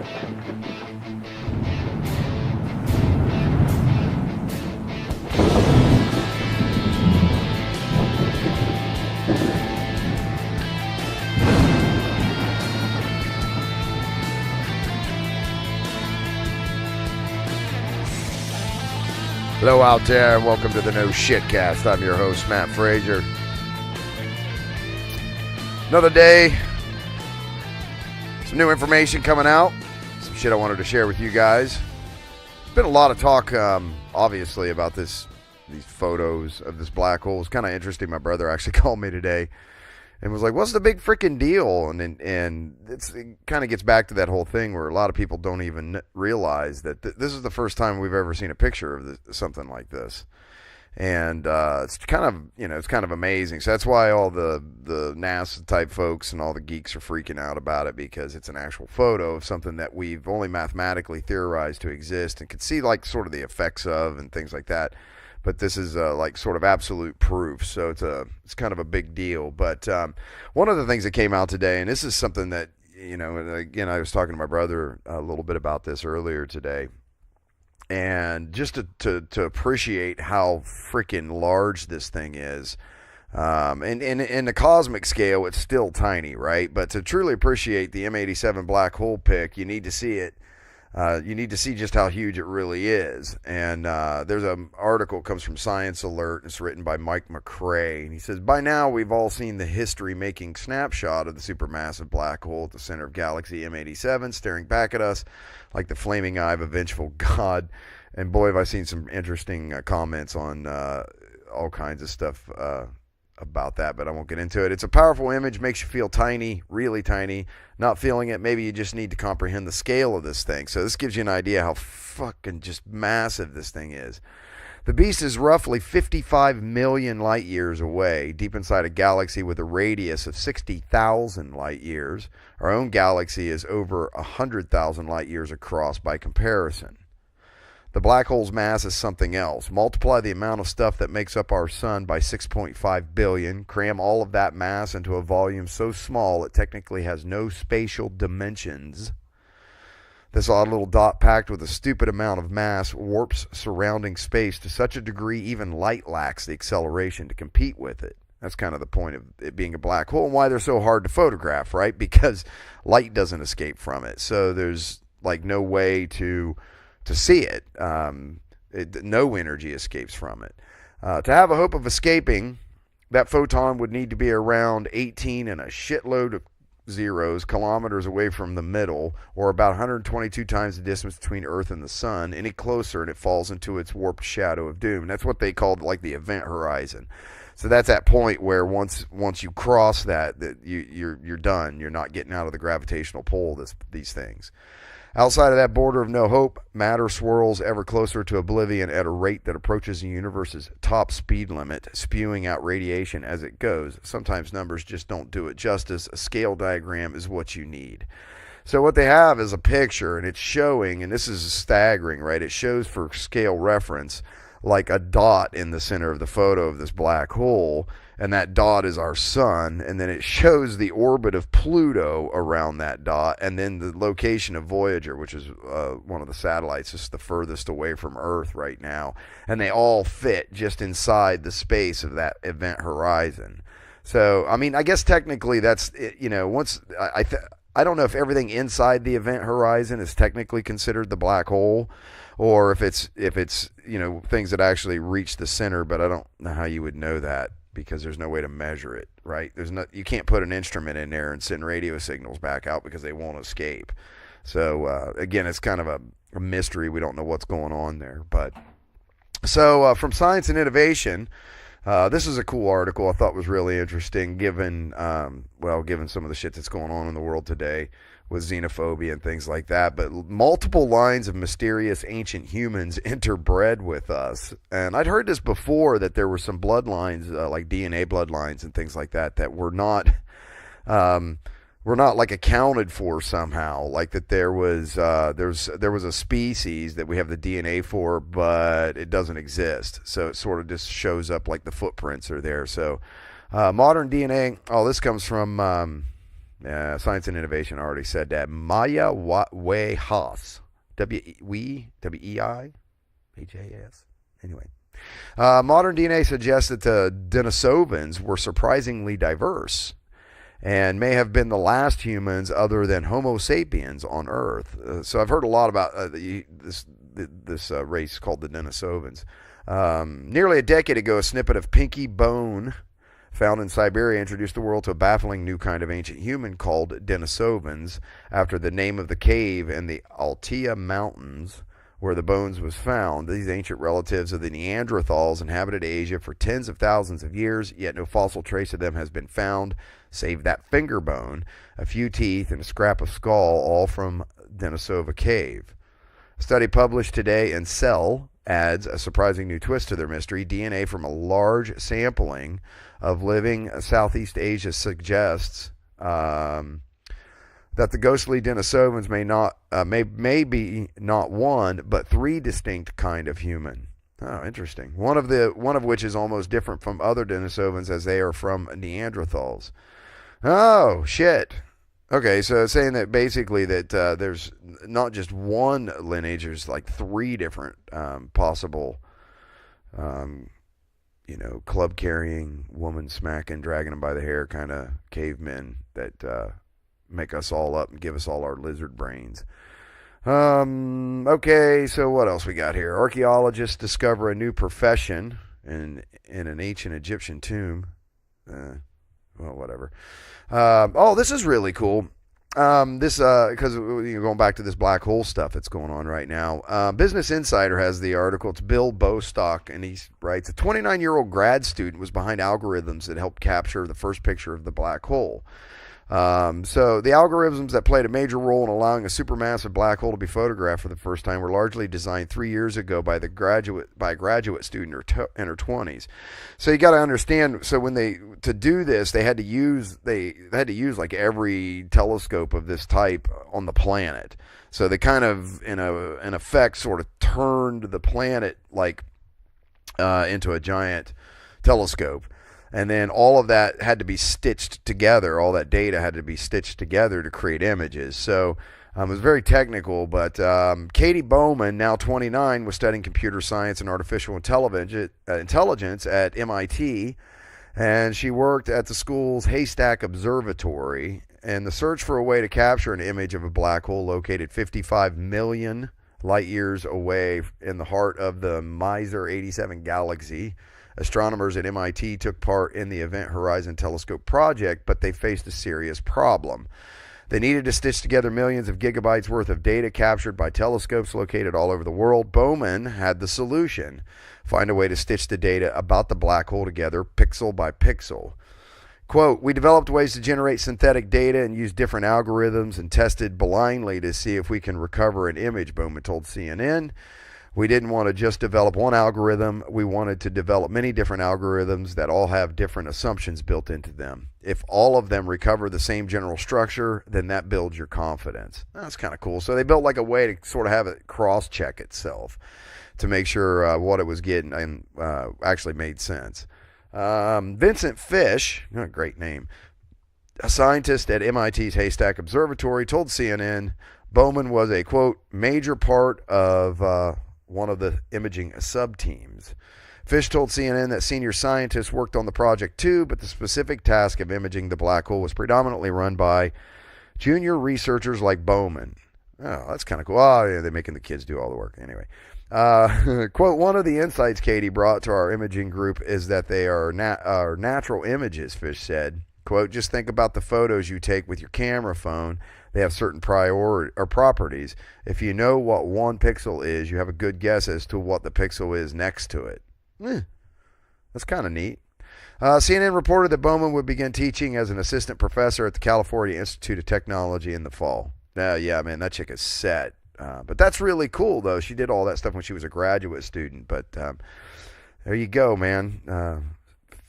Hello out there, and welcome to the No Shitcast. I'm your host, Matt Frazier. Another day, some new information coming out, some shit I wanted to share with you guys. There's been a lot of talk, obviously, about these photos of this black hole. It's kind of interesting. My brother actually called me today and was like, what's the big freaking deal? And it kind of gets back to that whole thing where a lot of people don't even realize that this is the first time we've ever seen a picture of something like this. And it's kind of amazing. So that's why all the NASA type folks and all the geeks are freaking out about it, because it's an actual photo of something that we've only mathematically theorized to exist and could see like sort of the effects of and things like that. But this is like sort of absolute proof, so it's kind of a big deal. But one of the things that came out today, and this is something that, you know, again, I was talking to my brother a little bit about this earlier today, and just to appreciate how freaking large this thing is. And in the cosmic scale, it's still tiny, right? But to truly appreciate the M87 black hole pic, you need to see it. You need to see just how huge it really is. And there's an article comes from Science Alert. It's written by Mike McCrae. And he says, by now we've all seen the history-making snapshot of the supermassive black hole at the center of galaxy M87 staring back at us like the flaming eye of a vengeful god. And boy, have I seen some interesting comments on all kinds of stuff about that, but I won't get into it. It's a powerful image, makes you feel tiny, really tiny. Not feeling it, maybe you just need to comprehend the scale of this thing. So this gives you an idea how fucking just massive this thing is. The beast is roughly 55 million light years away, deep inside a galaxy with a radius of 60,000 light years. Our own galaxy is over 100,000 light years across by comparison. The black hole's mass is something else. Multiply the amount of stuff that makes up our sun by 6.5 billion. Cram all of that mass into a volume so small it technically has no spatial dimensions. This odd little dot packed with a stupid amount of mass warps surrounding space to such a degree even light lacks the acceleration to compete with it. That's kind of the point of it being a black hole and why they're so hard to photograph, right? Because light doesn't escape from it. So there's like no way to see it. No energy escapes from it. To have a hope of escaping, that photon would need to be around 18 and a shitload of zeros kilometers away from the middle, or about 122 times the distance between Earth and the Sun. Any closer and it falls into its warped shadow of doom. That's what they called like the event horizon. So that's that point where once you cross that you're done. You're not getting out of the gravitational pull of these things. Outside of that border of no hope, matter swirls ever closer to oblivion at a rate that approaches the universe's top speed limit, spewing out radiation as it goes. Sometimes numbers just don't do it justice. A scale diagram is what you need. So what they have is a picture, and it's showing, and this is staggering, right? It shows, for scale reference, like a dot in the center of the photo of this black hole, and that dot is our sun, and then it shows the orbit of Pluto around that dot, and then the location of Voyager, which is one of the satellites just the furthest away from Earth right now, and they all fit just inside the space of that event horizon. So I mean, I guess technically that's it, you know, once I don't know if everything inside the event horizon is technically considered the black hole, or if it's you know, things that actually reach the center, but I don't know how you would know that, because there's no way to measure it, right? You can't put an instrument in there and send radio signals back out because they won't escape. So again, it's kind of a mystery. We don't know what's going on there. But so from Science and Innovation, this is a cool article I thought was really interesting, given some of the shit that's going on in the world today with xenophobia and things like that. But multiple lines of mysterious ancient humans interbred with us. And I'd heard this before, that there were some bloodlines, like DNA bloodlines and things like that, that were not like accounted for somehow. Like that there was a species that we have the DNA for, but it doesn't exist. So it sort of just shows up like the footprints are there. So modern DNA, this comes from Science and Innovation already said that. Maya Weihas. W-E-I-H-A-S. Anyway. Modern DNA suggests that the Denisovans were surprisingly diverse and may have been the last humans other than Homo sapiens on Earth. So I've heard a lot about this race called the Denisovans. Nearly a decade ago, a snippet of pinky bone found in Siberia introduced the world to a baffling new kind of ancient human called Denisovans, after the name of the cave in the Altai Mountains where the bones was found. These ancient relatives of the Neanderthals inhabited Asia for tens of thousands of years, yet no fossil trace of them has been found, save that finger bone, a few teeth, and a scrap of skull, all from Denisova Cave. A study published today in Cell adds a surprising new twist to their mystery. DNA from a large sampling of living Southeast Asia suggests that the ghostly Denisovans may be not one, but three distinct kind of human. Oh, interesting. One of which is almost different from other Denisovans, as they are from Neanderthals. Oh, shit. Okay, so it's saying that basically that there's not just one lineage, there's like three different possible, club-carrying, woman-smacking, dragging them by the hair kind of cavemen that make us all up and give us all our lizard brains. Okay, so what else we got here? Archaeologists discover a new profession in an ancient Egyptian tomb. Well, whatever. This is really cool. Because going back to this black hole stuff that's going on right now. Business Insider has the article. It's Bill Bostock, and he writes, a 29-year-old grad student was behind algorithms that helped capture the first picture of the black hole. So the algorithms that played a major role in allowing a supermassive black hole to be photographed for the first time were largely designed 3 years ago by a graduate student in her 20s. So you got to understand. So to do this, they had to use like every telescope of this type on the planet. So they kind of in effect sort of turned the planet like into a giant telescope. And then all of that had to be stitched together. All that data had to be stitched together to create images. So it was very technical. But Katie Bouman, now 29, was studying computer science and artificial intelligence at MIT. And she worked at the school's Haystack Observatory. And the search for a way to capture an image of a black hole located 55 million light years away in the heart of the Miser 87 galaxy. Astronomers at MIT took part in the Event Horizon Telescope project, but they faced a serious problem. They needed to stitch together millions of gigabytes worth of data captured by telescopes located all over the world. Bouman had the solution: find a way to stitch the data about the black hole together pixel by pixel. Quote, we developed ways to generate synthetic data and used different algorithms and tested blindly to see if we can recover an image, Bouman told CNN. We didn't want to just develop one algorithm. We wanted to develop many different algorithms that all have different assumptions built into them. If all of them recover the same general structure, then that builds your confidence. That's kind of cool. So they built like a way to sort of have it cross-check itself to make sure what it was getting and actually made sense. Vincent Fish, great name, a scientist at MIT's Haystack Observatory, told CNN Bouman was a, quote, major part of one of the imaging sub-teams. Fish told CNN that senior scientists worked on the project too, but the specific task of imaging the black hole was predominantly run by junior researchers like Bouman. Oh, that's kind of cool. Oh, yeah, they're making the kids do all the work. Anyway. Quote, one of the insights Katie brought to our imaging group is that they are natural images, Fish said. Quote, just think about the photos you take with your camera phone. They have certain properties. If you know what one pixel is, you have a good guess as to what the pixel is next to it. That's kind of neat. CNN reported that Bouman would begin teaching as an assistant professor at the California Institute of Technology in the fall. Yeah, man, that chick is set. But that's really cool, though. She did all that stuff when she was a graduate student. But there you go, man.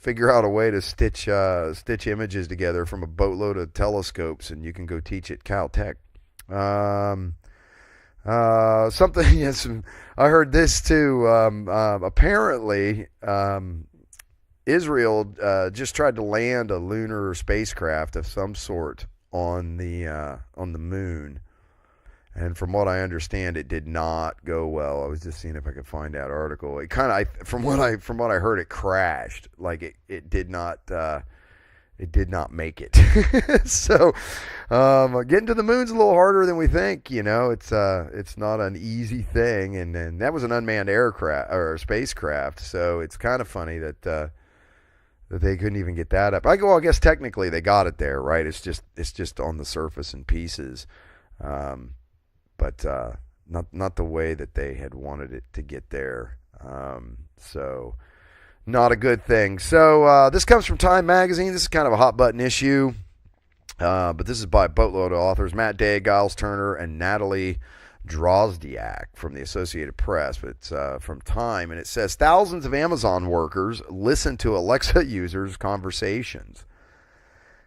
Figure out a way to stitch images together from a boatload of telescopes, and you can go teach at Caltech. Something, yes, I heard this too. Apparently, Israel just tried to land a lunar spacecraft of some sort on the moon. And from what I understand, it did not go well. I was just seeing if I could find that article. It kind of, from what I heard, it crashed. Like it did not make it. So getting to the moon's a little harder than we think. It's not an easy thing. And that was an unmanned aircraft or spacecraft. So it's kind of funny that they couldn't even get that up. I guess technically they got it there, right? It's just on the surface in pieces. But not the way that they had wanted it to get there. So not a good thing. So this comes from Time Magazine. This is kind of a hot button issue, but this is by a boatload of authors: Matt Day, Giles Turner, and Natalie Drozdiak from the Associated Press. But it's from Time, and it says thousands of Amazon workers listen to Alexa users' conversations.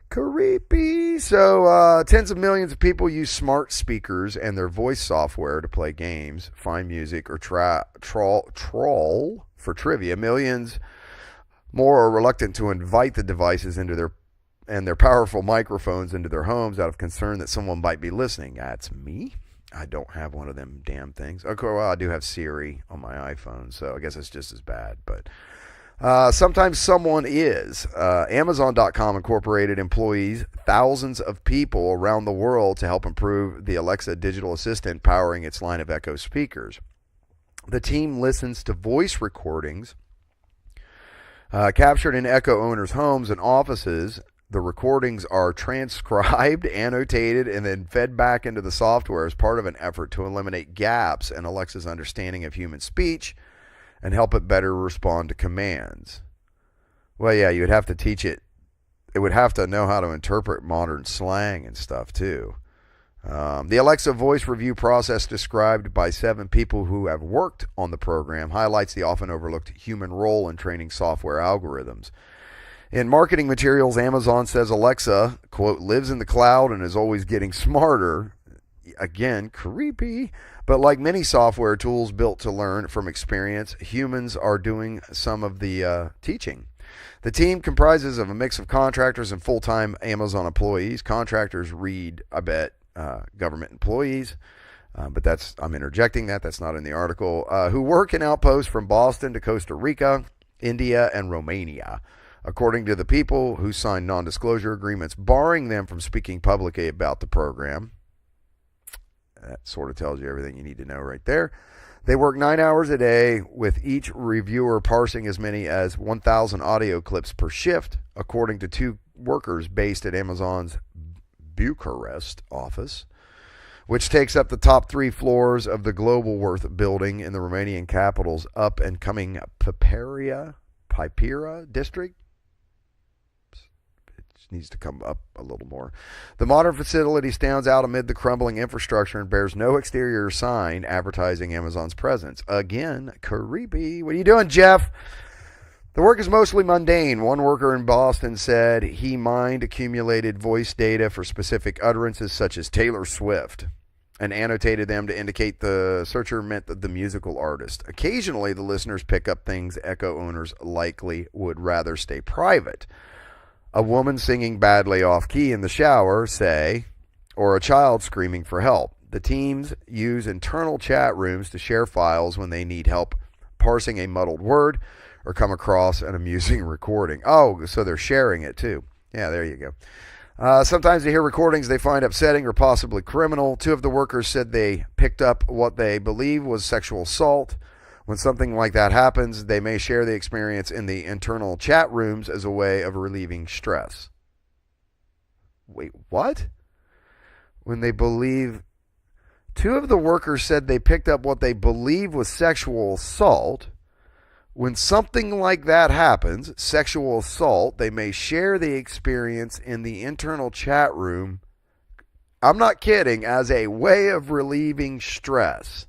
Creepy. So tens of millions of people use smart speakers and their voice software to play games, find music, or troll for trivia. Millions more are reluctant to invite the devices into their powerful microphones into their homes out of concern that someone might be listening. That's me. I don't have one of them damn things. Okay, well, I do have Siri on my iPhone, so I guess it's just as bad, but sometimes someone is. Amazon.com Incorporated employs thousands of people around the world to help improve the Alexa digital assistant powering its line of Echo speakers. The team listens to voice recordings captured in Echo owners' homes and offices. The recordings are transcribed, annotated, and then fed back into the software as part of an effort to eliminate gaps in Alexa's understanding of human speech and help it better respond to commands. Well, yeah, you would have to teach it. It would have to know how to interpret modern slang and stuff, too. The Alexa voice review process, described by 7 people who have worked on the program, highlights the often overlooked human role in training software algorithms. In marketing materials, Amazon says Alexa, quote, lives in the cloud and is always getting smarter. Again, creepy. But like many software tools built to learn from experience, humans are doing some of the teaching. The team comprises of a mix of contractors and full-time Amazon employees. Contractors read, I bet, government employees, but I'm interjecting that. That's not in the article. Who work in outposts from Boston to Costa Rica, India, and Romania. According to the people who signed non-disclosure agreements barring them from speaking publicly about the program. That sort of tells you everything you need to know right there. They work 9 hours a day, with each reviewer parsing as many as 1,000 audio clips per shift, according to 2 workers based at Amazon's Bucharest office, which takes up the top 3 floors of the Globalworth building in the Romanian capital's up-and-coming Pipera district. Needs to come up a little more. The modern facility stands out amid the crumbling infrastructure and bears no exterior sign advertising Amazon's presence. Again, creepy. What are you doing, Jeff? The work is mostly mundane. One worker in Boston said he mined accumulated voice data for specific utterances such as Taylor Swift and annotated them to indicate the searcher meant the musical artist. Occasionally, the listeners pick up things Echo owners likely would rather stay private. A woman singing badly off-key in the shower, say, or a child screaming for help. The teams use internal chat rooms to share files when they need help parsing a muddled word or come across an amusing recording. Oh, so they're sharing it too. Yeah, there you go. Sometimes they hear recordings they find upsetting or possibly criminal. 2 of the workers said they picked up what they believe was sexual assault. When something like that happens, they may share the experience in the internal chat rooms as a way of relieving stress. Wait, what? When they believe... 2 of the workers said they picked up what they believe was sexual assault. When something like that happens, sexual assault, they may share the experience in the internal chat room. I'm not kidding, as a way of relieving stress.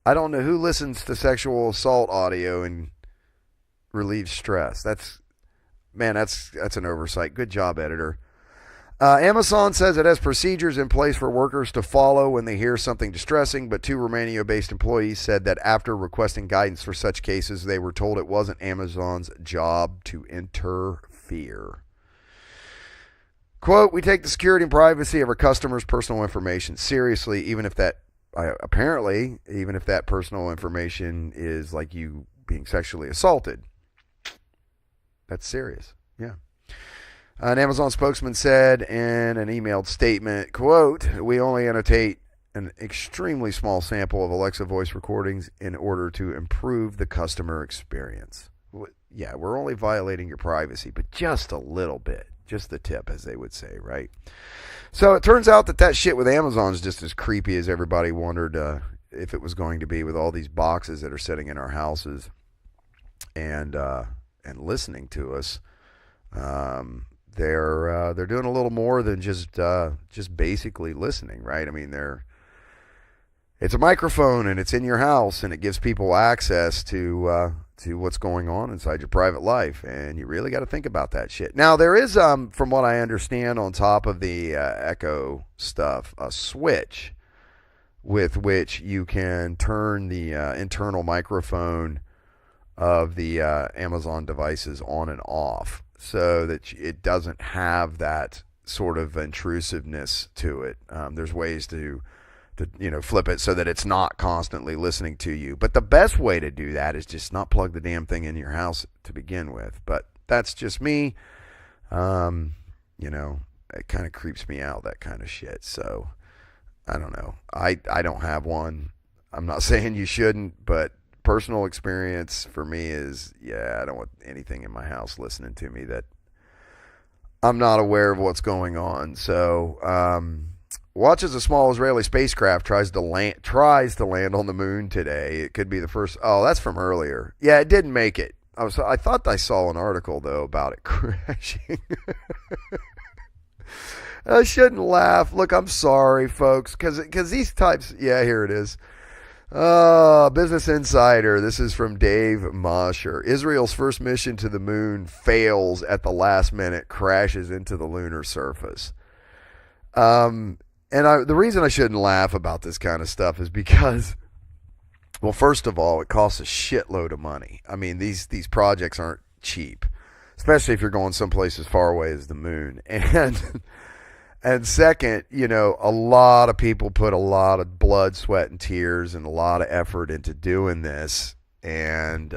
I don't know who listens to sexual assault audio and relieves stress. That's an oversight. Good job, editor. Amazon says it has procedures in place for workers to follow when they hear something distressing, but 2 Romania-based employees said that after requesting guidance for such cases, they were told it wasn't Amazon's job to interfere. Quote, we take the security and privacy of our customers' personal information seriously, even if that personal information is like you being sexually assaulted. That's serious. Yeah. An Amazon spokesman said in an emailed statement, quote, we only annotate an extremely small sample of Alexa voice recordings in order to improve the customer experience. Yeah, we're only violating your privacy, but just a little bit. Just the tip, as they would say, right? So it turns out that shit with Amazon is just as creepy as everybody wondered if it was going to be, with all these boxes that are sitting in our houses and listening to us. They're doing a little more than just basically listening, right? I mean, it's a microphone and it's in your house and it gives people access to what's going on inside your private life, and you really got to think about that shit. Now, there is, from what I understand, on top of the Echo stuff, a switch with which you can turn the internal microphone of the Amazon devices on and off, so that it doesn't have that sort of intrusiveness to it. There's ways to flip it so that it's not constantly listening to you. But the best way to do that is just not plug the damn thing in your house to begin with. But that's just me. It kind of creeps me out, that kind of shit. So I don't know. I don't have one. I'm not saying you shouldn't, but personal experience for me is, I don't want anything in my house listening to me that I'm not aware of what's going on. So, watch as a small Israeli spacecraft tries to land on the moon today. It could be the first. Oh, that's from earlier. Yeah, it didn't make it. I thought I saw an article though about it crashing. I shouldn't laugh. Look, I'm sorry, folks, because these types. Yeah, here it is. Business Insider. This is from Dave Mosher. Israel's first mission to the moon fails at the last minute, crashes into the lunar surface. And the reason I shouldn't laugh about this kind of stuff is because, well, first of all, it costs a shitload of money. I mean, these projects aren't cheap, especially if you're going someplace as far away as the moon. And second, a lot of people put a lot of blood, sweat, and tears and a lot of effort into doing this. And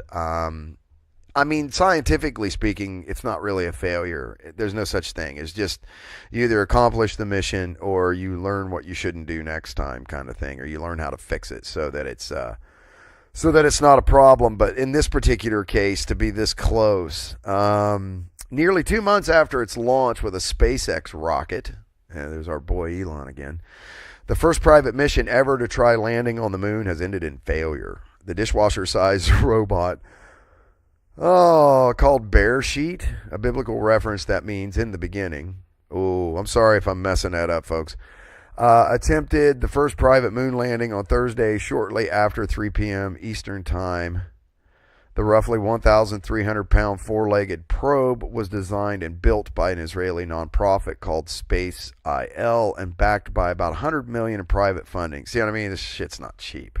I mean, scientifically speaking, it's not really a failure. There's no such thing. It's just you either accomplish the mission or you learn what you shouldn't do next time, kind of thing, or you learn how to fix it so that it's not a problem. But in this particular case, to be this close, nearly 2 months after its launch with a SpaceX rocket, there's our boy Elon again, the first private mission ever to try landing on the moon has ended in failure. The dishwasher-sized robot, called Bear Sheet, a biblical reference that means in the beginning. Oh, I'm sorry if I'm messing that up, folks. Attempted the first private moon landing on Thursday shortly after 3 p.m. Eastern Time. The roughly 1,300-pound four-legged probe was designed and built by an Israeli nonprofit called Spies and backed by about $100 million in private funding. See what I mean? This shit's not cheap.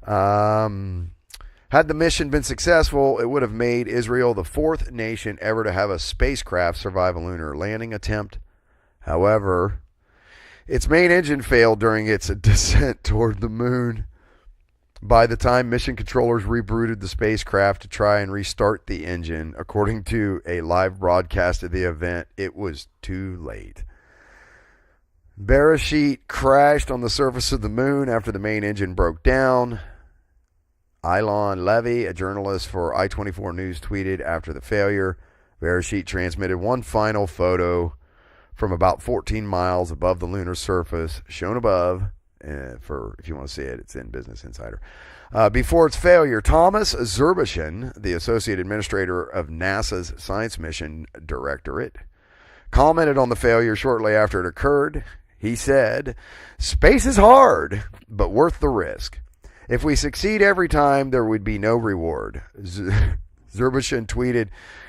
Had the mission been successful, it would have made Israel the fourth nation ever to have a spacecraft survive a lunar landing attempt. However, its main engine failed during its descent toward the moon. By the time mission controllers rebooted the spacecraft to try and restart the engine, according to a live broadcast of the event, it was too late. Bereshit crashed on the surface of the moon after the main engine broke down. Ilan Levy, a journalist for I-24 News, tweeted after the failure. Bereshit transmitted one final photo from about 14 miles above the lunar surface, shown above. If you want to see it, it's in Business Insider. Before its failure, Thomas Zerbashin, the associate administrator of NASA's Science Mission Directorate, commented on the failure shortly after it occurred. He said, "Space is hard, but worth the risk. If we succeed every time, there would be no reward." Zerbashin tweeted,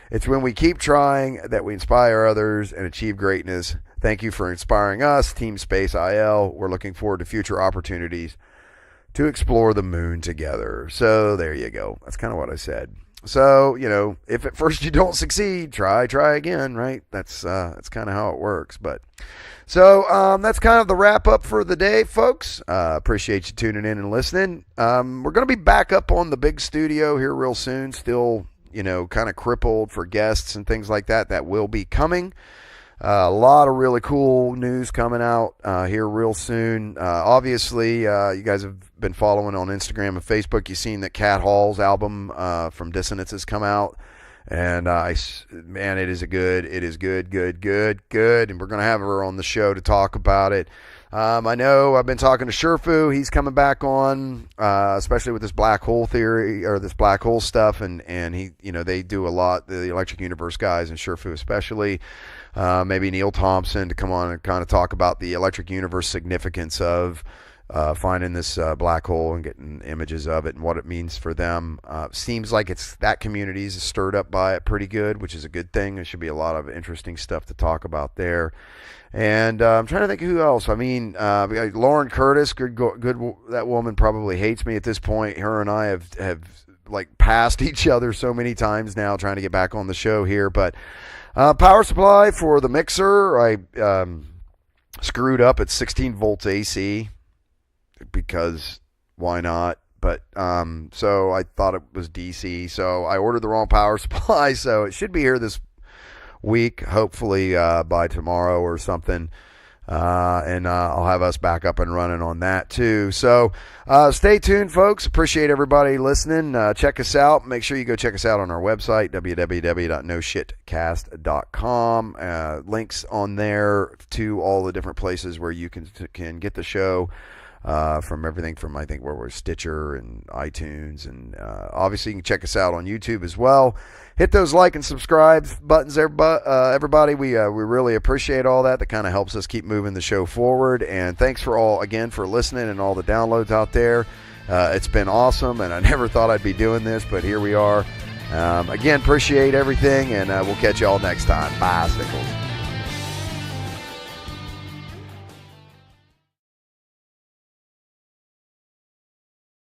"It's when we keep trying that we inspire others and achieve greatness. Thank you for inspiring us, Team Space IL. We're looking forward to future opportunities to explore the moon together." So there you go. That's kind of what I said. So, if at first you don't succeed, try again, right? That's kind of how it works. But so that's kind of the wrap up for the day, folks. Appreciate you tuning in and listening. We're going to be back up on the big studio here real soon. Still, kind of crippled for guests and things like that. That will be coming. A lot of really cool news coming out here real soon. Obviously, you guys have been following on Instagram and Facebook. You've seen that Cat Hall's album from Dissonance has come out. And, man, it is good. And we're going to have her on the show to talk about it. I know I've been talking to Sherfu. He's coming back on, especially with this black hole theory or this black hole stuff. And he, they do a lot, the Electric Universe guys and Sherfu especially. Maybe Neil Thompson to come on and kind of talk about the Electric Universe significance of finding this black hole and getting images of it and what it means for them. Seems like that community is stirred up by it pretty good, which is a good thing. There should be a lot of interesting stuff to talk about there. And I'm trying to think of who else. I mean, Lauren Curtis, good. That woman probably hates me at this point. Her and I have like passed each other so many times now, trying to get back on the show here, but. Power supply for the mixer, I screwed up at 16 volts AC because why not? But so I thought it was DC, so I ordered the wrong power supply. So it should be here this week, hopefully by tomorrow or something. And I'll have us back up and running on that too. So stay tuned, folks. Appreciate everybody listening. Check us out. Make sure you go check us out on our website, www.noshitcast.com. Links on there to all the different places where you can get the show. From everything from, I think, where we're Stitcher and iTunes. And obviously you can check us out on YouTube as well. Hit those like and subscribe buttons, everybody. We really appreciate all that. That kind of helps us keep moving the show forward. And thanks for listening and all the downloads out there. It's been awesome, and I never thought I'd be doing this, but here we are. Again, appreciate everything, and we'll catch you all next time. Bye, Stickles.